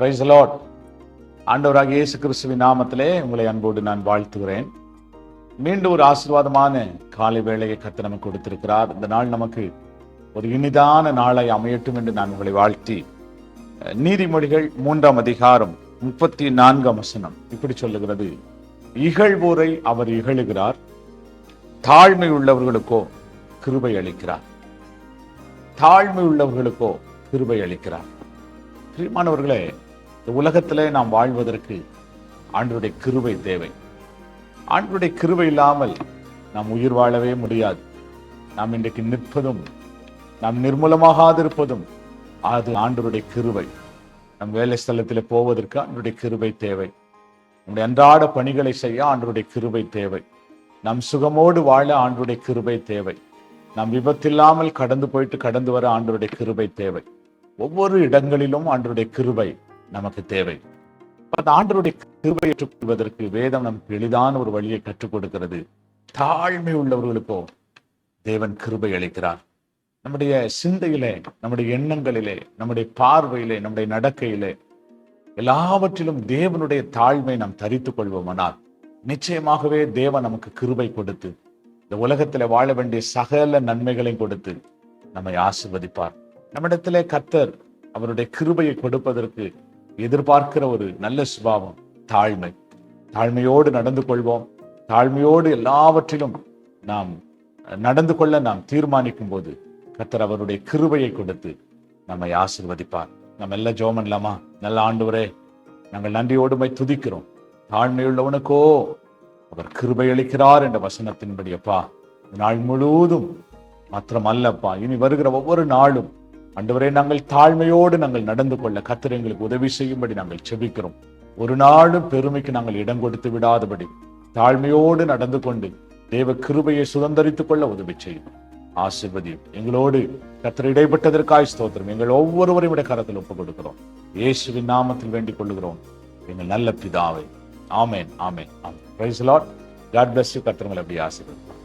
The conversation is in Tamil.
Price the Lord. ஆண்டவராகிய இயேசு கிறிஸ்துவின் நாமத்திலே உங்களை அன்போடு நான் வாழ்த்துகிறேன். மீண்டும் ஒரு ஆசீர்வாதமான காலை வேளையை கர்த்தர் நமக்கு கொடுத்திருக்கிறார். இந்த நாள் நமக்கு ஒரு இனிதான நாளை அமையட்டும் என்று நான் உங்களை வாழ்த்தி, நீதிமொழிகள் 3ஆம் அதிகாரம் 34ஆம் வசனம் இப்படி சொல்லுகிறது: இகழ்வோரை அவர் இகழுகிறார், தாழ்மை உள்ளவர்களுக்கோ கிருபை அளிக்கிறார். தாழ்மை உள்ளவர்களுக்கோ கிருபை அளிக்கிறார். பிரியமானவர்களே, இந்த உலகத்திலே நாம் வாழ்வதற்கு ஆண்டவருடைய கிருபை தேவை. ஆண்டவருடைய கிருபை இல்லாமல் நாம் உயிர் வாழவே முடியாது. நாம் இன்றைக்கு நிற்பதும், நாம் நிர்மூலமாகாதிருப்பதும் அது ஆண்டவருடைய கிருபை. நம் வேலை ஸ்தலத்தில் போவதற்கு ஆண்டவருடைய கிருபை தேவை. நம்முடைய அன்றாட பணிகளை செய்ய ஆண்டவருடைய கிருபை தேவை. நம் சுகமோடு வாழ ஆண்டவருடைய கிருபை தேவை. நாம் விபத்தில்லாமல் கடந்து வர ஆண்டவருடைய கிருபை தேவை. ஒவ்வொரு இடங்களிலும் ஆண்டவருடைய கிருபை நமக்கு தேவை. ஆண்டவருடைய கிருபை ஏற்றுக்கொள்வதற்கு வேதம் நமக்கு எளிதான ஒரு வழியை கற்றுக் கொடுக்கிறது. தாழ்மை உள்ளவர்களுக்கோ தேவன் கிருபை அளிக்கிறார். நம்முடைய சிந்தையிலே, நம்முடைய எண்ணங்களிலே, நம்முடைய பார்வையிலே, நம்முடைய நடக்கையிலே எல்லாவற்றிலும் தேவனுடைய தாழ்மை நாம் தரித்துக் கொள்வோமானால் நிச்சயமாகவே தேவன் நமக்கு கிருபை கொடுத்து இந்த உலகத்திலே வாழ வேண்டிய சகல நன்மைகளையும் கொடுத்து நம்மை ஆசீர்வதிப்பார். நம்மிடத்திலே கர்த்தர் அவருடைய கிருபையை கொடுப்பதற்கு எதிர்பார்க்கிற ஒரு நல்ல சுபாவம் தாழ்மை. தாழ்மையோடு நடந்து கொள்வோம். தாழ்மையோடு எல்லாவற்றிலும் நாம் நடந்து கொள்ள நாம் தீர்மானிக்கும் போது கர்த்தர் அவருடைய கிருபையை கொடுத்து நம்மை ஆசீர்வதிப்பார். நம்ம எல்லாம் ஜெபம் பண்ணலாமா? நல்ல ஆண்டவரே, நாங்கள் நன்றியோடு துதிக்கிறோம். தாழ்மையுள்ளவனுக்கோ அவர் கிருபை அளிக்கிறார் என்ற வசனத்தின்படி அப்பா, நாள் முழுவதும் மாத்திரம் அல்லப்பா, இனி வருகிற ஒவ்வொரு நாளும் ஆண்டவரே, நாங்கள் தாழ்மையோடு நாங்கள் நடந்து கொள்ள கர்த்தர் எங்களுக்கு உதவி செய்யும்படி நாங்கள் செபிக்கிறோம். ஒரு நாளும் பெருமைக்கு நாங்கள் இடம் கொடுத்து விடாதபடி தாழ்மையோடு நடந்து கொண்டு தேவ கிருபையை சுதந்தரித்துக் கொள்ள உதவி செய்யும். ஆசீர்வதியும். எங்களோடு கர்த்தர் இடைப்பட்டதற்காய் ஸ்தோத்திரம். எங்கள் ஒவ்வொருவரையும் விட கரத்தில் ஒப்புக் கொடுக்கிறோம். இயேசுவின் நாமத்தில் வேண்டிக் கொள்ளுகிறோம் எங்கள் நல்ல பிதாவே. Amen, amen, amen. Praise the Lord. God bless you. கர்த்தர் உங்களை அப்படி ஆசீர்வதிப்பார்.